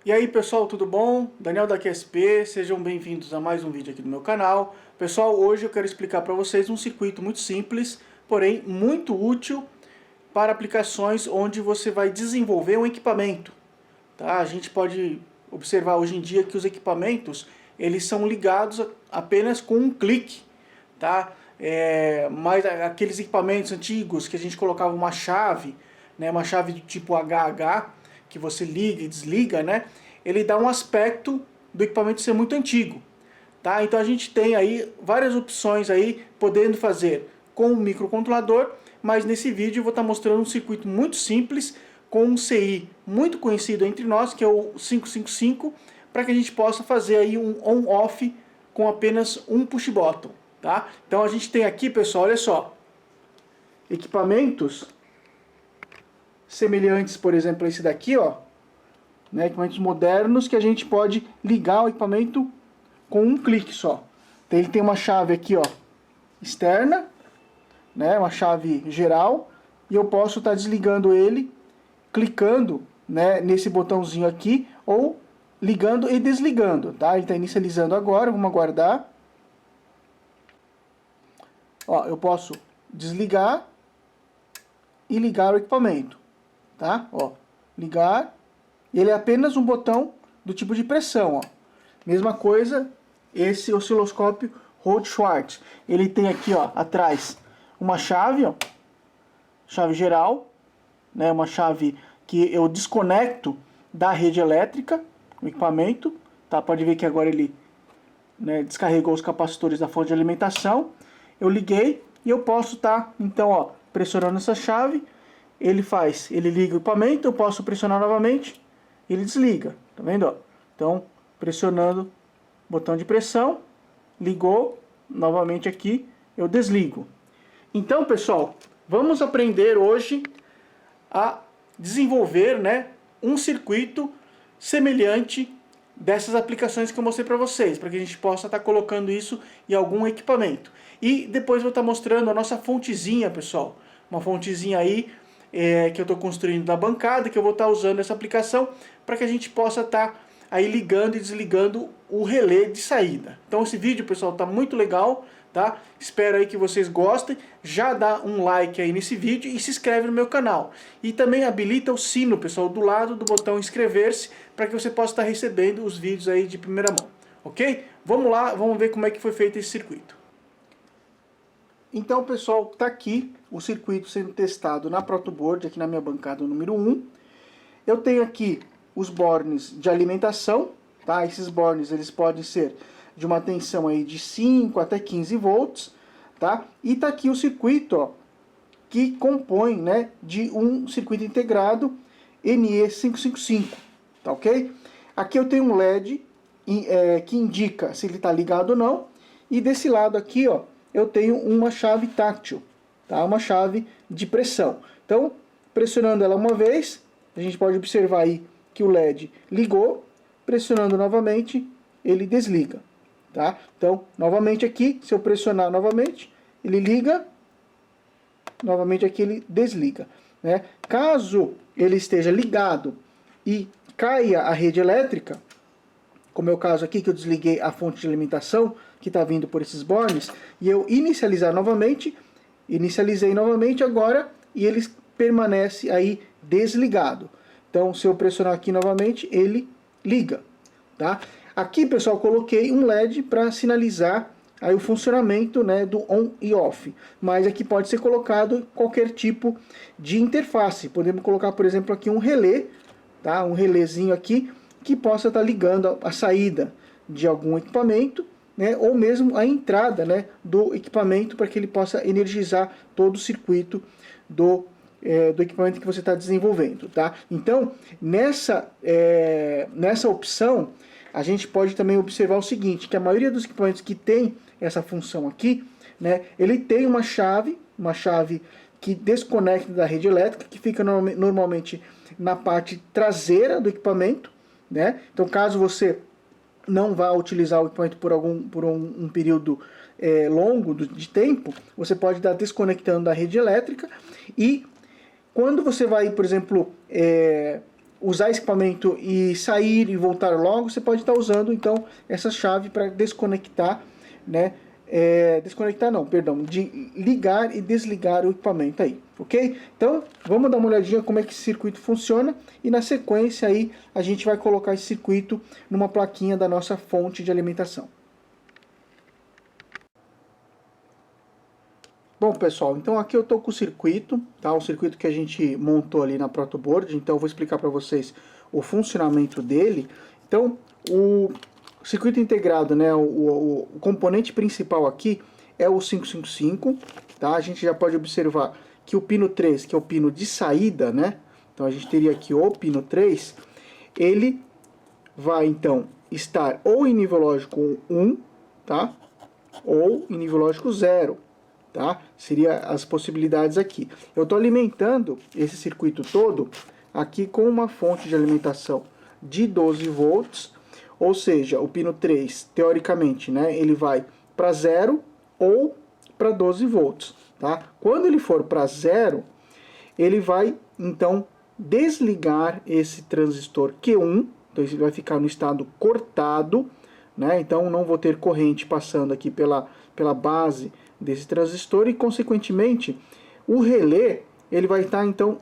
E aí pessoal, tudo bom? Daniel da QSP, sejam bem-vindos a mais um vídeo aqui do meu canal. Pessoal, hoje eu quero explicar para vocês um circuito muito simples, porém muito útil para aplicações onde você vai desenvolver um equipamento. Tá? A gente pode observar hoje em dia que os equipamentos eles são ligados apenas com um clique. Tá? Mas aqueles equipamentos antigos que a gente colocava uma chave, né, uma chave do tipo HH, que você liga e desliga, né, ele dá um aspecto do equipamento ser muito antigo. Tá? Então a gente tem aí várias opções aí, podendo fazer com o microcontrolador, mas nesse vídeo eu vou estar mostrando um circuito muito simples, com um CI muito conhecido entre nós, que é o 555, para que a gente possa fazer aí um on-off com apenas um push button. Tá? Então a gente tem aqui, pessoal, olha só, equipamentos semelhantes, por exemplo, a esse daqui, ó, né, equipamentos modernos que a gente pode ligar o equipamento com um clique só. Então, ele tem uma chave aqui, ó, externa, né, uma chave geral, e eu posso estar desligando ele clicando, né, nesse botãozinho aqui, ou ligando e desligando, tá? Ele está inicializando agora, vamos aguardar. Ó, eu posso desligar e ligar o equipamento, tá? Ó, ligar. Ele é apenas um botão do tipo de pressão, ó. Mesma coisa, esse osciloscópio Rhodes-Schwarz. Ele tem aqui, ó, atrás uma chave, ó, chave geral, né, uma chave que eu desconecto da rede elétrica, o equipamento, tá? Pode ver que agora ele, né, descarregou os capacitores da fonte de alimentação. Eu liguei e eu posso estar, então, ó, pressionando essa chave, ele liga o equipamento, eu posso pressionar novamente, ele desliga, tá vendo, ó? Então, pressionando o botão de pressão, ligou, novamente aqui, eu desligo. Então, pessoal, vamos aprender hoje a desenvolver, né, um circuito semelhante dessas aplicações que eu mostrei para vocês, para que a gente possa estar colocando isso em algum equipamento. E depois vou estar mostrando a nossa fontezinha, pessoal, uma fontezinha aí que eu estou construindo na bancada, que eu vou estar usando essa aplicação para que a gente possa estar aí ligando e desligando o relé de saída. Então esse vídeo, pessoal, está muito legal, tá? Espero aí que vocês gostem. Já dá um like aí nesse vídeo e se inscreve no meu canal. E também habilita o sino, pessoal, do lado do botão inscrever-se, para que você possa estar recebendo os vídeos aí de primeira mão. Ok? Vamos lá, vamos ver como é que foi feito esse circuito. Então, pessoal, está aqui o circuito sendo testado na protoboard, aqui na minha bancada número 1. Eu tenho aqui os bornes de alimentação, tá? Esses bornes eles podem ser de uma tensão aí de 5 até 15 volts, tá? E tá aqui o circuito, ó, que compõe, né, de um circuito integrado NE555, tá ok? Aqui eu tenho um LED que indica se ele está ligado ou não, e desse lado aqui, ó, eu tenho uma chave táctil, tá? Uma chave de pressão. Então, pressionando ela uma vez, a gente pode observar aí que o LED ligou, pressionando novamente, ele desliga, tá? Então, novamente aqui, se eu pressionar novamente, ele liga, novamente aqui ele desliga, né? Caso ele esteja ligado e caia a rede elétrica, como é o caso aqui que eu desliguei a fonte de alimentação, que está vindo por esses bornes, e eu inicializei novamente agora, e ele permanece aí desligado. Então, se eu pressionar aqui novamente, ele liga, tá? Aqui, pessoal, coloquei um LED para sinalizar aí o funcionamento, né, do on e off, mas aqui pode ser colocado qualquer tipo de interface. Podemos colocar, por exemplo, aqui um relé, tá? Um relézinho aqui que possa estar ligando a saída de algum equipamento, né, ou mesmo a entrada, né, do equipamento, para que ele possa energizar todo o circuito do equipamento que você está desenvolvendo, tá? Então, nessa opção, a gente pode também observar o seguinte, que a maioria dos equipamentos que tem essa função aqui, né, ele tem uma chave que desconecta da rede elétrica, que fica normalmente na parte traseira do equipamento, né? Então, caso você não vá utilizar o equipamento por um período longo de tempo, você pode estar desconectando da rede elétrica, e quando você vai, por exemplo, usar esse equipamento e sair e voltar logo, você pode estar usando então essa chave para desconectar, né? Desconectar não, perdão, de ligar e desligar o equipamento aí, ok? Então vamos dar uma olhadinha como é que esse circuito funciona e na sequência aí a gente vai colocar esse circuito numa plaquinha da nossa fonte de alimentação. Bom pessoal, então aqui eu estou com o circuito, tá? O circuito que a gente montou ali na protoboard, então eu vou explicar para vocês o funcionamento dele. Então o circuito integrado, né, o componente principal aqui é o 555, tá? A gente já pode observar que o pino 3, que é o pino de saída, né? Então a gente teria aqui o pino 3, ele vai então estar ou em nível lógico 1, tá? Ou em nível lógico 0, tá? Seria as possibilidades aqui. Eu estou alimentando esse circuito todo aqui com uma fonte de alimentação de 12 volts, ou seja, o pino 3, teoricamente, né, ele vai para 0 ou para 12 volts, tá? Quando ele for para 0, ele vai, então, desligar esse transistor Q1, então ele vai ficar no estado cortado, né? Então não vou ter corrente passando aqui pela base desse transistor e, consequentemente, o relé, ele vai estar, então,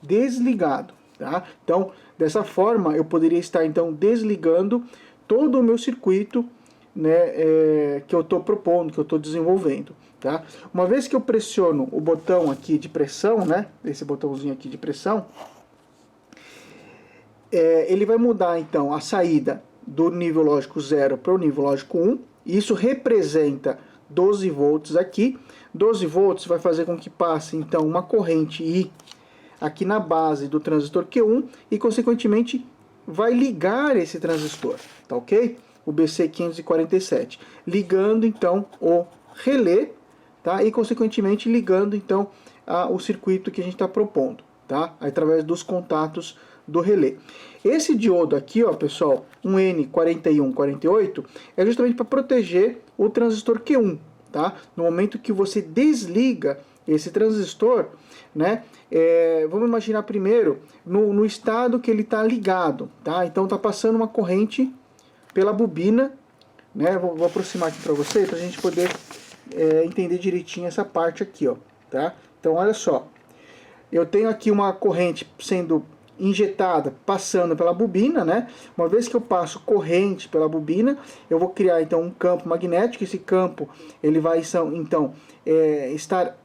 desligado, tá? Então, dessa forma, eu poderia estar, então, desligando todo o meu circuito, né, que eu estou propondo, que eu estou desenvolvendo, tá? Uma vez que eu pressiono o botão aqui de pressão, né, esse botãozinho aqui de pressão, ele vai mudar, então, a saída do nível lógico 0 para o nível lógico 1, isso representa 12 volts aqui. 12 volts vai fazer com que passe, então, uma corrente I aqui na base do transistor Q1 e, consequentemente, vai ligar esse transistor, tá ok? O BC547, ligando, então, o relé, tá? E, consequentemente, ligando, então, o circuito que a gente está propondo, tá? Através dos contatos do relé. Esse diodo aqui, ó, pessoal, um N4148, é justamente para proteger o transistor Q1, tá? No momento que você desliga esse transistor, né? Vamos imaginar primeiro no estado que ele está ligado, tá? Então está passando uma corrente pela bobina, né? Vou aproximar aqui para você, para a gente poder entender direitinho essa parte aqui, ó, tá? Então olha só, eu tenho aqui uma corrente sendo injetada, passando pela bobina, né? Uma vez que eu passo corrente pela bobina, eu vou criar então um campo magnético. Esse campo ele vai então estar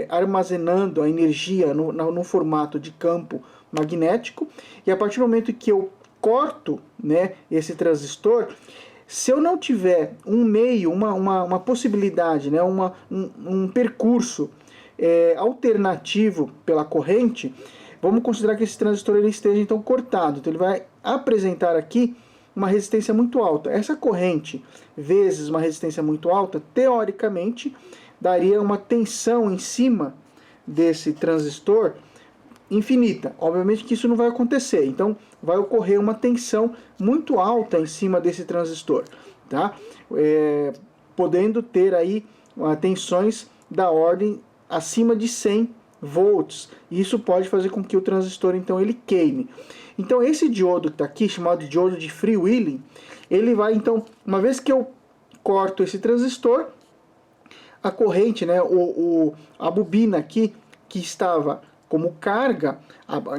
armazenando a energia no formato de campo magnético, e a partir do momento que eu corto, né, esse transistor, se eu não tiver um meio, uma possibilidade, né, um percurso alternativo pela corrente, vamos considerar que esse transistor ele esteja então cortado. Então ele vai apresentar aqui uma resistência muito alta. Essa corrente vezes uma resistência muito alta, teoricamente, daria uma tensão em cima desse transistor infinita. Obviamente que isso não vai acontecer. Então vai ocorrer uma tensão muito alta em cima desse transistor, tá? Podendo ter aí tensões da ordem acima de 100 volts. Isso pode fazer com que o transistor então ele queime. Então esse diodo que está aqui, chamado de diodo de freewheeling, ele vai então, uma vez que eu corto esse transistor, a corrente, né, a bobina aqui que estava como carga,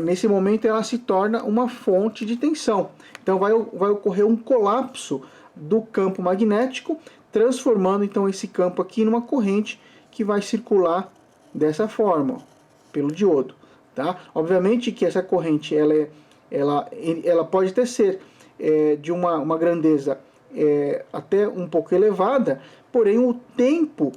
nesse momento ela se torna uma fonte de tensão. Então vai ocorrer um colapso do campo magnético, transformando então esse campo aqui numa corrente que vai circular dessa forma, ó, pelo diodo, tá? Obviamente que essa corrente ela pode até ser de uma grandeza até um pouco elevada, porém o tempo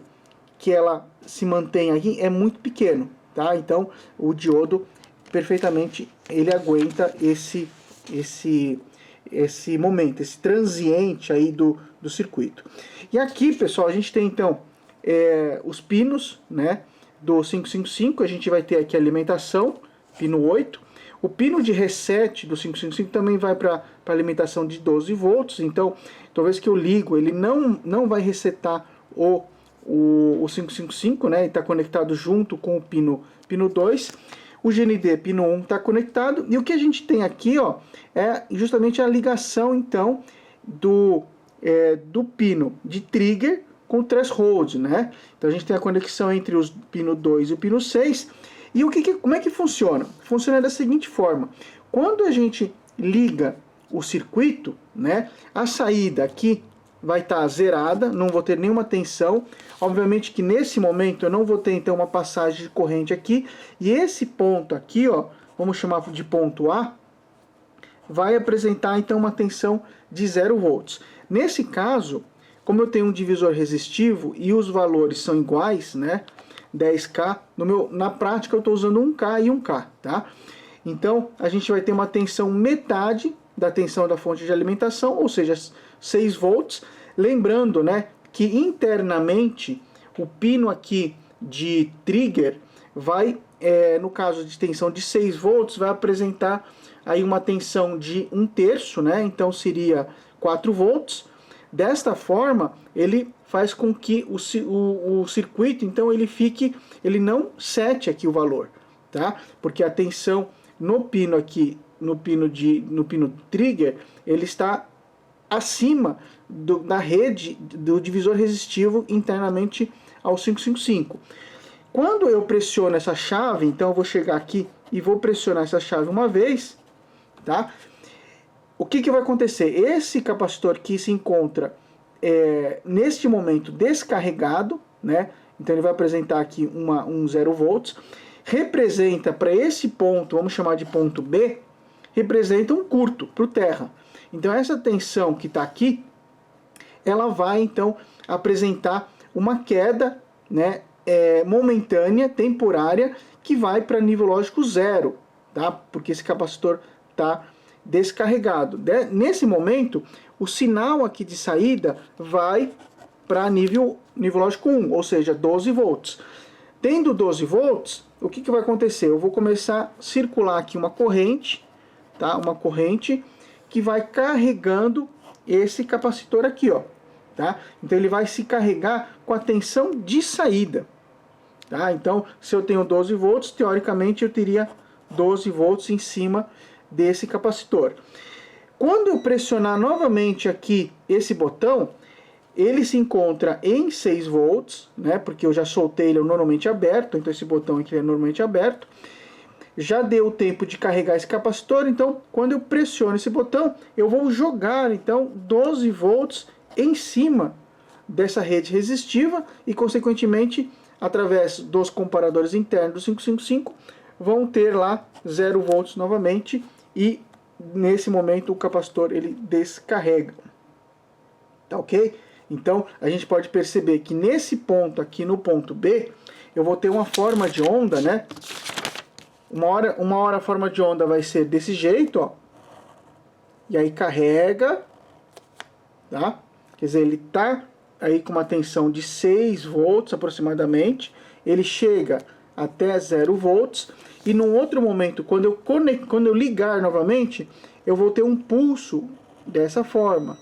que ela se mantém aqui é muito pequeno, tá? Então o diodo perfeitamente ele aguenta esse momento, esse transiente aí do circuito. E aqui, pessoal, a gente tem então os pinos, né, do 555, a gente vai ter aqui a alimentação, pino 8. O pino de reset do 555 também vai para alimentação de 12 volts, então toda vez que eu ligo, ele não vai resetar o 555, né, está conectado junto com o pino 2. O GND pino 1 está conectado, e o que a gente tem aqui, ó, é justamente a ligação, então, do pino de trigger com o threshold, né? Então a gente tem a conexão entre os pino 2 e o pino 6, e como é que funciona? Funciona da seguinte forma: quando a gente liga o circuito, né, a saída aqui vai estar zerada, não vou ter nenhuma tensão. Obviamente que nesse momento eu não vou ter então uma passagem de corrente aqui, e esse ponto aqui, ó, vamos chamar de ponto A, vai apresentar então uma tensão de 0 volts. Nesse caso, como eu tenho um divisor resistivo e os valores são iguais, né, 10K, na prática eu estou usando 1K e 1K, tá? Então a gente vai ter uma tensão metade da tensão da fonte de alimentação, ou seja, 6 volts. Lembrando, né, que internamente o pino aqui de trigger vai, no caso de tensão de 6 volts, vai apresentar aí uma tensão de 1/3, né? Então seria 4 volts. Desta forma, ele faz com que o circuito, então, ele não sete aqui o valor, tá? Porque a tensão no pino aqui, no pino trigger, ele está acima da rede do divisor resistivo internamente ao 555. Quando eu pressiono essa chave, então eu vou chegar aqui e vou pressionar essa chave uma vez, tá? O que vai acontecer? Esse capacitor que se encontra neste momento descarregado, né? Então ele vai apresentar aqui um 0 volts, representa para esse ponto, vamos chamar de ponto B, representa um curto para o terra. Então essa tensão que está aqui, ela vai então apresentar uma queda, né, momentânea, temporária, que vai para nível lógico 0, tá? Porque esse capacitor está descarregado. Nesse momento, o sinal aqui de saída vai para nível lógico 1, ou seja, 12 volts. Tendo 12 volts, o que vai acontecer? Eu vou começar a circular aqui uma corrente, tá? Uma corrente que vai carregando esse capacitor aqui, ó, tá? Então ele vai se carregar com a tensão de saída, tá? Então, se eu tenho 12 volts, teoricamente eu teria 12 volts em cima desse capacitor. Quando eu pressionar novamente aqui esse botão, ele se encontra em 6 volts, né? Porque eu já soltei ele normalmente aberto, então esse botão aqui é normalmente aberto. Já deu tempo de carregar esse capacitor, então quando eu pressiono esse botão, eu vou jogar então 12 volts em cima dessa rede resistiva e consequentemente, através dos comparadores internos do 555, vão ter lá 0 volts novamente e nesse momento o capacitor ele descarrega. Tá ok? Então a gente pode perceber que nesse ponto aqui, no ponto B, eu vou ter uma forma de onda, né? Uma hora a forma de onda vai ser desse jeito, ó. E aí carrega, tá? Quer dizer, ele tá aí com uma tensão de 6 volts aproximadamente. Ele chega até 0 volts. E num outro momento, quando eu ligar novamente, eu vou ter um pulso dessa forma.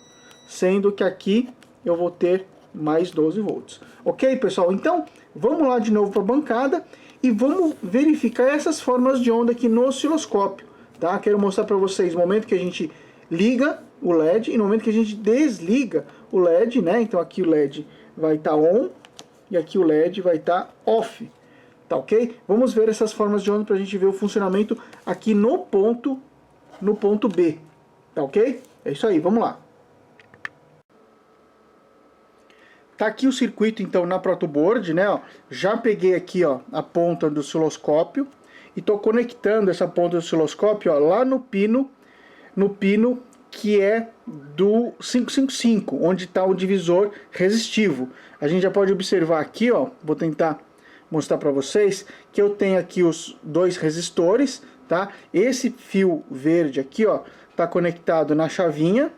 Sendo que aqui eu vou ter mais 12 volts. Ok, pessoal? Então, vamos lá de novo para a bancada. E vamos verificar essas formas de onda aqui no osciloscópio, tá? Quero mostrar para vocês o momento que a gente liga o LED e no momento que a gente desliga o LED, né? Então aqui o LED vai estar on e aqui o LED vai estar off, tá ok? Vamos ver essas formas de onda para a gente ver o funcionamento aqui no ponto B, tá ok? É isso aí, vamos lá. Tá aqui o circuito então na protoboard, né? Ó, já peguei aqui, ó, a ponta do osciloscópio e tô conectando essa ponta do osciloscópio, ó, lá no pino que é do 555, onde está o divisor resistivo. A gente já pode observar aqui, ó, vou tentar mostrar para vocês que eu tenho aqui os dois resistores, tá? Esse fio verde aqui, ó, tá conectado na chavinha.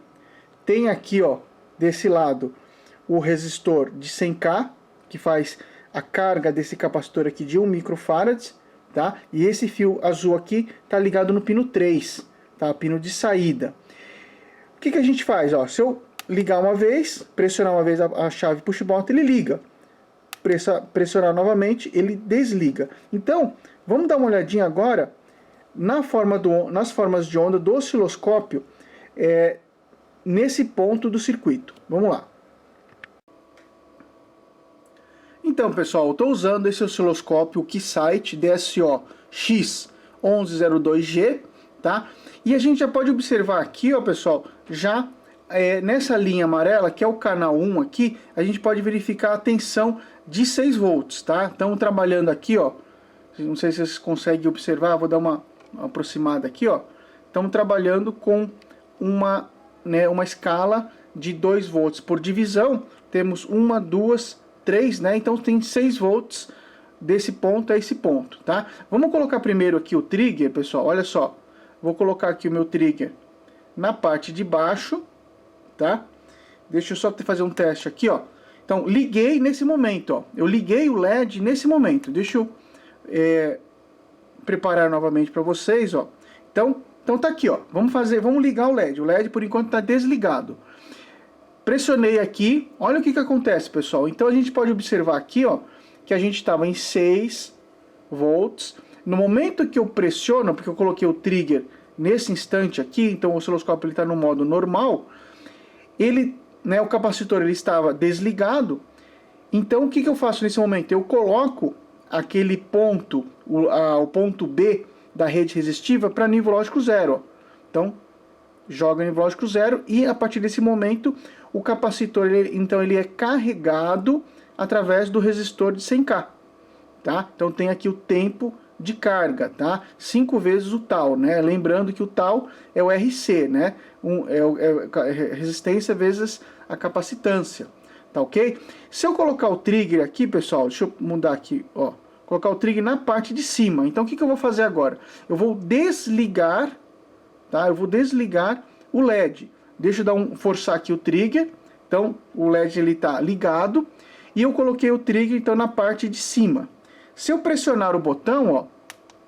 Tem aqui, ó, desse lado o resistor de 100K, que faz a carga desse capacitor aqui de 1 microfarad, tá? E esse fio azul aqui tá ligado no pino 3, tá? Pino de saída. O que a gente faz? Ó, se eu ligar uma vez, pressionar uma vez a chave push button, ele liga. pressionar novamente, ele desliga. Então, vamos dar uma olhadinha agora nas formas de onda do osciloscópio, nesse ponto do circuito. Vamos lá. Então, pessoal, eu estou usando esse osciloscópio, o Keysight DSO X1102G, tá? E a gente já pode observar aqui, ó, pessoal, já nessa linha amarela, que é o canal 1 aqui, a gente pode verificar a tensão de 6 volts, tá? Estamos trabalhando aqui, ó, não sei se vocês conseguem observar, vou dar uma aproximada aqui, ó. Estamos trabalhando com uma escala de 2 volts por divisão, temos 1, 2, 3, né? Então tem 6 volts desse ponto a esse ponto, tá? Vamos colocar primeiro aqui o trigger, pessoal, olha só. Vou colocar aqui o meu trigger na parte de baixo, tá? Deixa eu só fazer um teste aqui, ó. Então, liguei nesse momento, ó. Eu liguei o LED nesse momento. Deixa eu preparar novamente para vocês, ó. Então tá aqui, ó. Vamos ligar o LED. O LED, por enquanto, está desligado. Pressionei aqui. Olha o que acontece, pessoal. Então, a gente pode observar aqui, ó, que a gente estava em 6 volts. No momento que eu pressiono, porque eu coloquei o trigger nesse instante aqui, então o osciloscópio está no modo normal, o capacitor ele estava desligado. Então o que eu faço nesse momento? Eu coloco aquele ponto, o ponto B da rede resistiva para nível lógico zero. Ó. Então joga nível lógico zero e a partir desse momento o capacitor ele é carregado através do resistor de 100K. Tá? Então tem aqui o tempo de carga, tá? 5 vezes o tal, né? Lembrando que o tal é o RC, né? Resistência vezes a capacitância, tá ok? Se eu colocar o trigger aqui, pessoal, deixa eu mudar aqui, ó. Colocar o trigger na parte de cima. Então o que eu vou fazer agora? Eu vou desligar, tá? Eu vou desligar o LED. Deixa eu forçar aqui o trigger. Então o LED ele tá ligado e eu coloquei o trigger então na parte de cima. Se eu pressionar o botão, ó,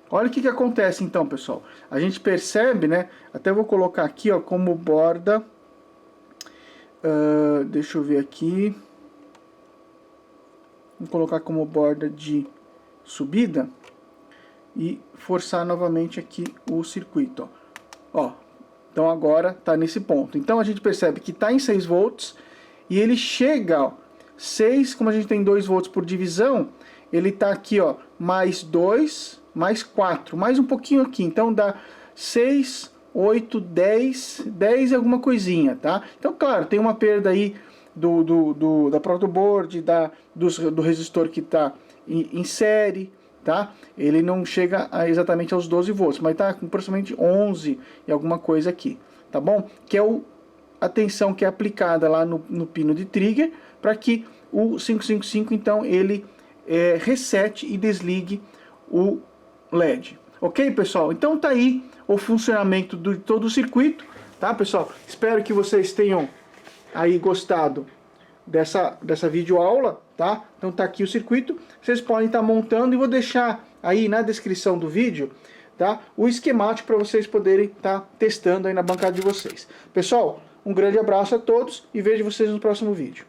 olha o que acontece então, pessoal. A gente percebe, né? Até vou colocar aqui, ó, como borda. Deixa eu ver aqui. Vou colocar como borda de subida e forçar novamente aqui o circuito, ó. Então agora tá nesse ponto. Então a gente percebe que tá em 6 volts e ele chega, ó, 6, como a gente tem 2 volts por divisão, ele tá aqui, ó, mais 2, mais 4, mais um pouquinho aqui. Então dá 6, 8, 10 e alguma coisinha, tá? Então, claro, tem uma perda aí da protoboard, do resistor que tá em série, tá? Ele não chega exatamente aos 12 volts, mas tá com aproximadamente 11 e alguma coisa aqui, tá bom? Que é a tensão que é aplicada lá no pino de trigger, para que o 555, então, ele resete e desligue o LED. Ok, pessoal? Então tá aí o funcionamento de todo o circuito, tá, pessoal? Espero que vocês tenham aí gostado dessa videoaula, tá? Então tá aqui o circuito. Vocês podem estar montando e vou deixar aí na descrição do vídeo, tá, o esquemático para vocês poderem estar testando aí na bancada de vocês. Pessoal, um grande abraço a todos e vejo vocês no próximo vídeo.